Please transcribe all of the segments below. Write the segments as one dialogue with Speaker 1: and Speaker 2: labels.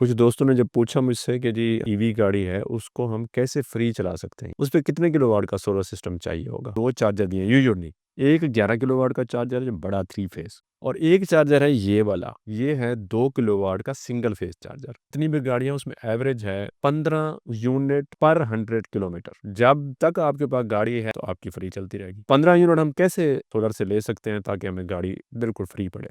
Speaker 1: कुछ दोस्तों ने जब पूछा मुझसे कि जी ईवी गाड़ी है उसको हम कैसे फ्री चला सकते हैं, उस पे कितने किलोवाट का सोलर सिस्टम चाहिए होगा। 2 चार्जर दिए यूजुअली, एक 11 किलोवाट का चार्जर है बड़ा 3 फेज़ और एक चार्जर है ये वाला, ये है 2 किलोवाट का सिंगल फेज़ चार्जर। इतनी भी गाड़ियाँ उसमें एवरेज है 15 यूनिट पर 100 किलोमीटर। जब तक आपके पास गाड़ी है तो आपकी फ्री चलती रहेगी। 15 यूनिट हम कैसे सोलर से ले सकते हैं ताकि हमें गाड़ी बिल्कुल फ्री पड़े।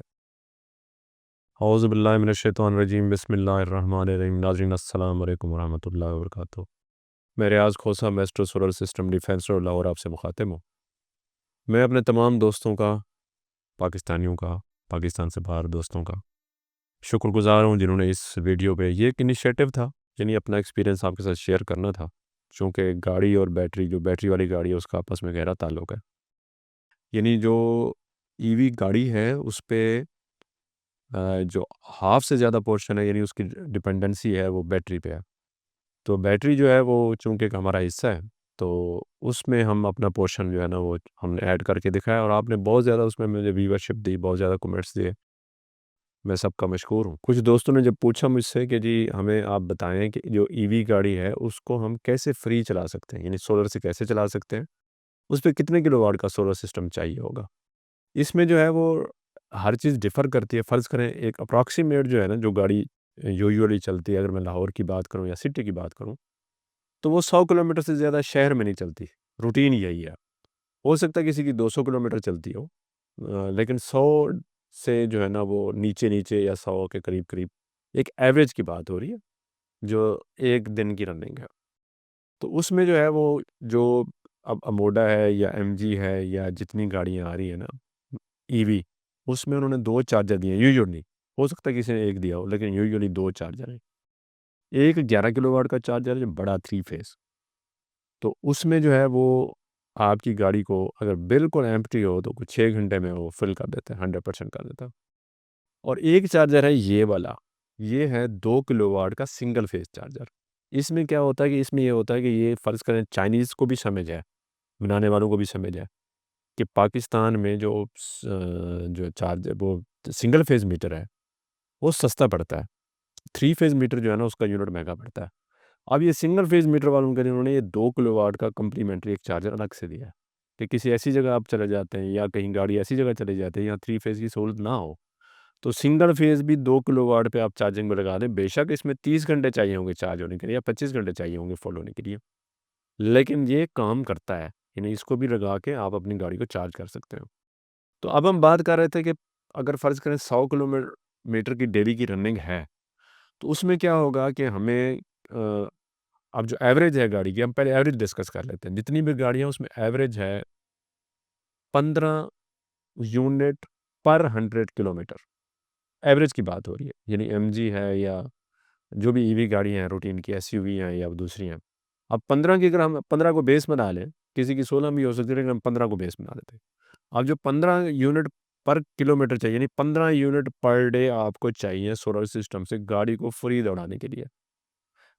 Speaker 1: औज़ुबिल्लाहिमिनश्शैतानिर्रजीम बिस्मिल्लाहिर्रहमानिर्रहीम। नाज़रीन अस्सलाम वालेकुम वरहमतुल्लाहि वबरकातुहू। मैं Riyaz Khosa master solar system defence road Lahore आपसे मुखातिब हूँ। मैं अपने तमाम दोस्तों का, पाकिस्तानियों का, पाकिस्तान से बाहर दोस्तों का शुक्रगुज़ार हूँ जिन्होंने इस वीडियो पे ये एक इनिशिएटिव था, यानी अपना एक्सपीरियंस आपके साथ शेयर करना था। चूँकि गाड़ी और बैटरी जो बैटरी वाली गाड़ी है उसका आपस में गहरा ताल्लुक है। यानी जो ईवी गाड़ी है उस पे जो हाफ़ से ज़्यादा पोर्शन है यानी उसकी डिपेंडेंसी है वो बैटरी पे है। तो बैटरी जो है वो चूँकि एक हमारा हिस्सा है, तो उसमें हम अपना पोर्शन जो है ना वो हमने ऐड करके दिखाया और आपने बहुत ज़्यादा उसमें मुझे व्यूवरशिप दी, बहुत ज़्यादा कमेंट्स दिए। मैं सबका मशकूर हूँ। कुछ दोस्तों ने जब पूछा मुझसे कि जी हमें आप बताएँ कि जो ईवी गाड़ी है उसको हम कैसे फ्री चला सकते हैं, यानी सोलर से कैसे चला सकते हैं? उस पे कितने किलोवाट का सोलर सिस्टम चाहिए होगा? इसमें जो है वो हर चीज़ डिफ़र करती है। फ़र्ज़ करें एक अप्रॉक्सिमेट जो है ना जो गाड़ी यूजुअली चलती है, अगर मैं लाहौर की बात करूँ या सिटी की बात करूँ, तो वो 100 किलोमीटर से ज़्यादा शहर में नहीं चलती। रूटीन यही है। हो सकता है किसी की 200 किलोमीटर चलती हो, लेकिन 100 से जो है ना वो नीचे-नीचे या 100 के करीब-करीब एक एवरेज की बात हो रही है, जो 1 दिन की रनिंग है। तो उसमें जो है वो जो अब अमोडा है या एमजी है या जितनी गाड़ियाँ आ रही हैं ना ईवी, उसमें उन्होंने 2 चार्जर दिए हैं यूजुअली। हो सकता है किसी ने 1 दिया हो, लेकिन यूजुअली 2 चार्जर हैं। एक 11 किलोवाट का चार्जर है जो बड़ा 3 फेज़। तो उसमें जो है वो आपकी गाड़ी को अगर बिल्कुल एम्प्टी हो तो कुछ 6 घंटे में वो फ़िल कर देता है, 100% कर देता है। और एक चार्जर है ये वाला, ये है 2 किलोवाट का सिंगल फेज़ चार्जर। इसमें क्या होता है कि इसमें ये होता है कि ये फ़र्ज़ करें चाइनीज़ को भी समझ है, बनाने वालों को भी समझ है कि पाकिस्तान में जो चार्ज वो सिंगल फेज़ मीटर है, वो सस्ता पड़ता है। 3 फेज़ मीटर जो है ना उसका यूनिट महँगा पड़ता है। अब ये सिंगल फेज़ मीटर वालों के लिए उन्होंने ये 2 किलोवाट का कॉम्प्लीमेंट्री एक चार्जर अलग से दिया है, कि किसी ऐसी जगह आप चले जाते हैं या कहीं गाड़ी ऐसी जगह चले जाते हैं जहाँ 3 फेज़ की सहूलत ना हो, तो सिंगल फेज़ भी 2 किलोवाट पे आप चार्जिंग में लगा दें। बेशक इसमें 30 घंटे चाहिए होंगे चार्ज होने के लिए या 25 घंटे चाहिए होंगे फुल होने के लिए, लेकिन ये काम करता है। यानी इसको भी लगा के आप अपनी गाड़ी को चार्ज कर सकते हो। तो अब हम बात कर रहे थे कि अगर फ़र्ज़ करें 100 मीटर की डेली की रनिंग है, तो उसमें क्या होगा कि हमें अब जो एवरेज है गाड़ी की, हम पहले एवरेज डिस्कस कर लेते हैं। जितनी भी गाड़ियाँ उसमें एवरेज है 15 यूनिट पर 100 किलोमीटर, एवरेज की बात हो रही है। यानी एमजी है या जो भी ईवी गाड़ियाँ हैं रूटीन की एसयूवी हैं या दूसरी हैं। अब 15 की अगर हम 15 को बेस बना लें, किसी की 16 भी हो सकती है लेकिन हम 15 को बेस बना लेते हैं। अब जो 15 यूनिट पर किलोमीटर चाहिए यानी 15 यूनिट पर डे आपको चाहिए सोलर सिस्टम से गाड़ी को फ्री दौड़ाने के लिए।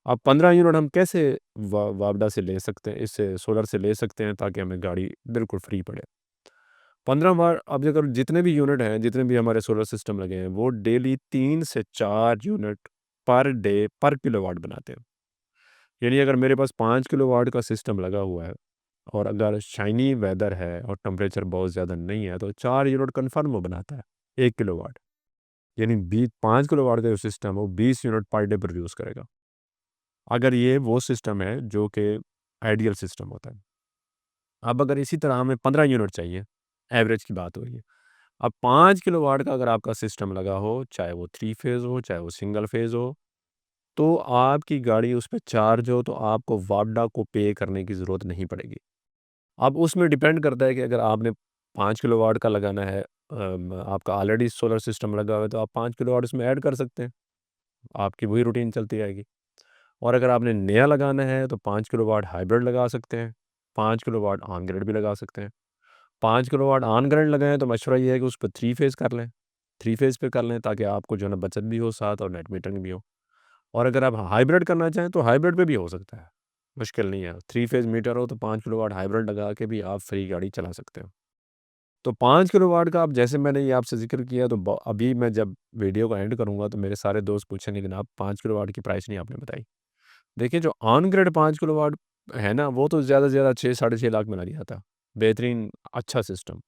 Speaker 1: अब 15 यूनिट हम कैसे वापडा से ले सकते हैं, इससे सोलर से ले सकते हैं ताकि हमें गाड़ी बिल्कुल फ्री पड़े। 15 बार अब अगर जितने भी यूनिट हैं, जितने भी हमारे सोलर सिस्टम लगे हैं, वो डेली 3 से 4 यूनिट पर डे पर किलोवाट बनाते हैं। यानी अगर मेरे पास 5 किलोवाट का सिस्टम लगा हुआ है और अगर शाइनी वेदर है और टेम्परेचर बहुत ज़्यादा नहीं है, तो 4 यूनिट कन्फर्म वो बनाता है, 1 किलोवाट। यानी 5 किलोवाट का जो सिस्टम है, वो 20 यूनिट पर डे प्रोड्यूस करेगा। अगर ये वो सिस्टम है जो कि आइडियल सिस्टम होता है। अब अगर इसी तरह हमें 15 यूनिट चाहिए, एवरेज की बात हो रही है। अब 5 किलोवाट का अगर आपका सिस्टम लगा हो, चाहे वो 3 फेज़ हो, चाहे वो सिंगल फेज़ हो, तो आपकी गाड़ी उस पे चार्ज हो तो आपको वापडा को पे करने की ज़रूरत नहीं पड़ेगी। अब उसमें डिपेंड करता है कि अगर आपने 5 किलोवाट का लगाना है, आपका ऑलरेडी सोलर सिस्टम लगा हुआ है, तो आप 5 किलोवाट उसमें ऐड कर सकते हैं। आपकी वही रूटीन चलती रहेगी। और अगर आपने नया लगाना है तो 5 किलोवाट हाइब्रिड लगा सकते हैं, 5 किलोवाट ऑन ग्रिड भी लगा सकते हैं। 5 किलोवाट ऑन ग्रिड लगाएँ तो मशवरा ये है कि उस पे 3 फेज़ कर लें, 3 फेज़ पे कर लें ताकि आपको जो है ना बचत भी हो साथ और नेट मीटरिंग भी हो। और अगर आप हाइब्रिड करना चाहें तो हाइब्रिड पे भी हो सकता है, मुश्किल नहीं है। 3 फेज़ मीटर हो तो 5 किलोवाट हाइब्रिड लगा के भी आप फ्री गाड़ी चला सकते हो। तो 5 किलोवाट का अब जैसे मैंने ये आपसे ज़िक्र किया तो अभी मैं जब वीडियो को एंड करूँगा तो मेरे सारे दोस्त पूछेंगे जनाब 5 किलोवाट की प्राइस नहीं आपने बताई। देखिए जो ऑन ग्रिड 5 किलोवाट है ना वो तो ज़्यादा से ज़्यादा 6 साढ़े 6 लाख में लग जाता। बेहतरीन अच्छा सिस्टम।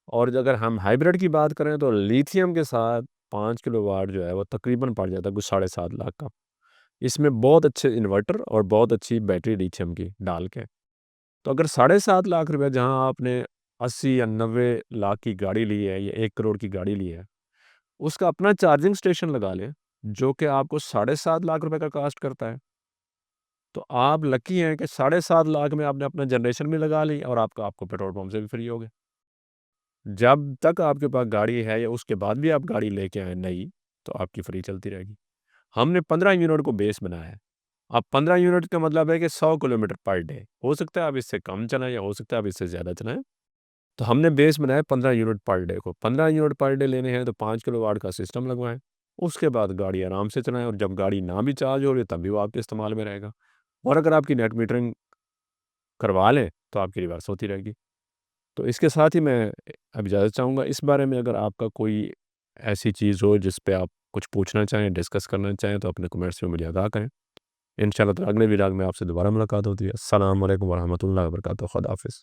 Speaker 1: और अगर हम हाइब्रिड की बात करें तो लिथियम के साथ 5 किलोवाट जो है वो तकरीबन पड़ जाता है कुछ साढ़े 7 लाख का। इसमें बहुत अच्छे इन्वर्टर और बहुत अच्छी बैटरी लिथियम की डाल के। तो अगर साढ़े 7 लाख रुपए जहाँ आपने 80 या 90 लाख की गाड़ी ली है या 1 करोड़ की गाड़ी ली है, उसका अपना चार्जिंग स्टेशन लगा लें, जो कि आपको साढ़े 7 लाख रुपए का कॉस्ट करता है। तो आप लकी हैं कि साढ़े 7 लाख में आपने अपना जनरेशन भी लगा ली और आपको पेट्रोल पंप से भी फ्री हो गए। जब तक आपके पास गाड़ी है या उसके बाद भी आप गाड़ी लेके आएँ नई, तो आपकी फ्री चलती रहेगी। हमने 15 यूनिट को बेस बनाया है। अब 15 यूनिट का मतलब है कि 100 किलोमीटर पर डे। हो सकता है आप इससे कम चलाएँ या हो सकता है आप इससे ज़्यादा चलाएँ। तो हमने बेस बनाया 15 यूनिट पर डे को। 15 यूनिट पर डे लेने हैं तो 5 किलोवाट का सिस्टम लगवाएँ। उसके बाद गाड़ी आराम से चलाएँ और जब गाड़ी ना भी चार्ज हो रही है तब भी वो आपके इस्तेमाल में रहेगा। और अगर आपकी नेट मीटरिंग करवा लें, तो आपकी रिवर्स होती रहेगी। तो इसके साथ ही मैं अब इजाज़त चाहूँगा। इस बारे में अगर आपका कोई ऐसी चीज़ हो जिस पे आप कुछ पूछना चाहें, डिस्कस करना चाहें तो अपने कमेंट्स में मुझे आगाह करें। इंशाअल्लाह ताला अगले व्लॉग में आपसे दोबारा मुलाकात होती है। अस्सलाम वालेकुम व रहमतुल्लाहि व बरकातहू। खुदा हाफ़िज़।